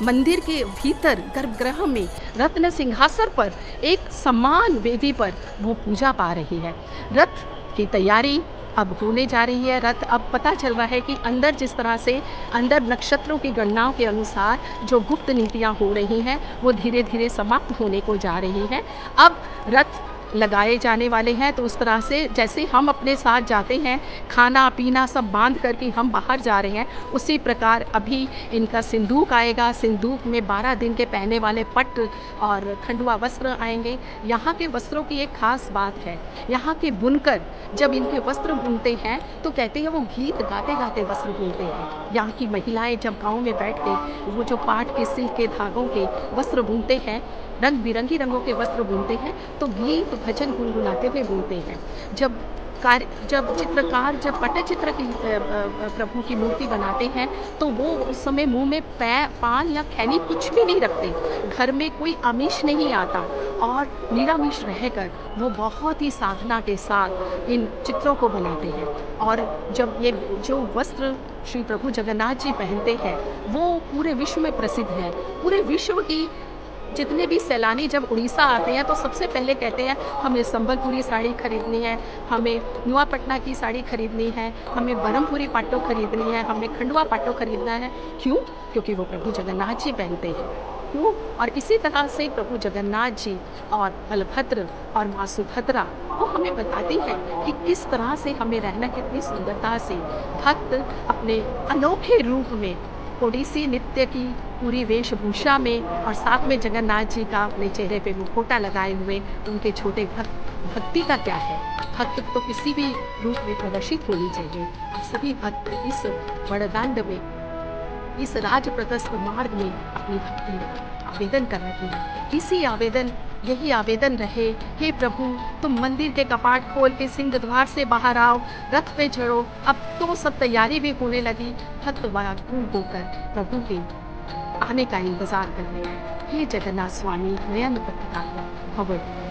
मंदिर के भीतर गर्भगृह में रत्न सिंहासन पर एक समान वेदी पर वो पूजा पा रही है। रथ की तैयारी अब होने जा रही है। रथ अब पता चल रहा है कि अंदर जिस तरह से अंदर नक्षत्रों की गणनाओं के अनुसार जो गुप्त नीतियाँ हो रही हैं वो धीरे धीरे समाप्त होने को जा रही हैं। अब रथ लगाए जाने वाले हैं, तो उस तरह से जैसे हम अपने साथ जाते हैं, खाना पीना सब बांध कर के हम बाहर जा रहे हैं, उसी प्रकार अभी इनका सिंदूक आएगा। सिंदूक में 12 दिन के पहनने वाले पट्ट और खंडुआ वस्त्र आएंगे। यहाँ के वस्त्रों की एक खास बात है, यहाँ के बुनकर जब इनके वस्त्र बुनते हैं तो कहते हैं वो गीत गाते गाते वस्त्र बुनते हैं। यहाँ की महिलाएं जब गाँव में बैठ के वो जो पाट के सिल्क के धागों के वस्त्र बुनते हैं, रंग बिरंगी रंगों के वस्त्र बुनते हैं, तो गीत भजन गुनगुनाते हुए बुनते हैं। जब चित्रकार जब पट्टचित्र की प्रभु की मूर्ति बनाते हैं, तो वो उस समय मुंह में पान या खैनी कुछ भी नहीं रखते। घर में कोई आमिष नहीं आता और निरामिष रहकर वो बहुत ही साधना के साथ इन चित्रों को बनाते हैं। और जब ये जो वस्त्र श्री प्रभु जगन्नाथ जी पहनते हैं वो पूरे विश्व में प्रसिद्ध है। पूरे विश्व की जितने भी सैलानी जब उड़ीसा आते हैं तो सबसे पहले कहते हैं हमें संबलपुरी साड़ी खरीदनी है, हमें नुआपटना की साड़ी खरीदनी है, हमें बरमपुरी पाटो खरीदनी है, हमें खंडवा पाटो खरीदना है। क्यों? क्योंकि वो प्रभु जगन्नाथ जी पहनते हैं। क्यों? और इसी तरह से प्रभु जगन्नाथ जी और बलभद्र और माँ सुभद्रा वो हमें बताती है कि किस तरह से हमें रहना, कितनी सुंदरता से भक्त अपने अनोखे रूप में ओडिसी नृत्य की पूरी वेशभूषा में और साथ में जगन्नाथ जी का अपने चेहरे पे मुखौटा लगाए हुए उनके छोटे भक्त। भक्ति का क्या है? भक्त तो किसी भी रूप में प्रदर्शित होनी चाहिए। और सभी भक्त इस वरदान में, इस राज प्रशस्त मार्ग में अपनी भक्ति आवेदन कर रहे हैं। यही आवेदन रहे, हे प्रभु तुम मंदिर के कपाट खोल के सिंह द्वार से बाहर आओ, रथ पे चढ़ो। अब तो सब तैयारी भी होने लगी। भक्त व्याकुल होकर प्रभु के आने का इंतजार कर रहे हैं। हे जगन्नाथ स्वामी नयन पट्टार भवन।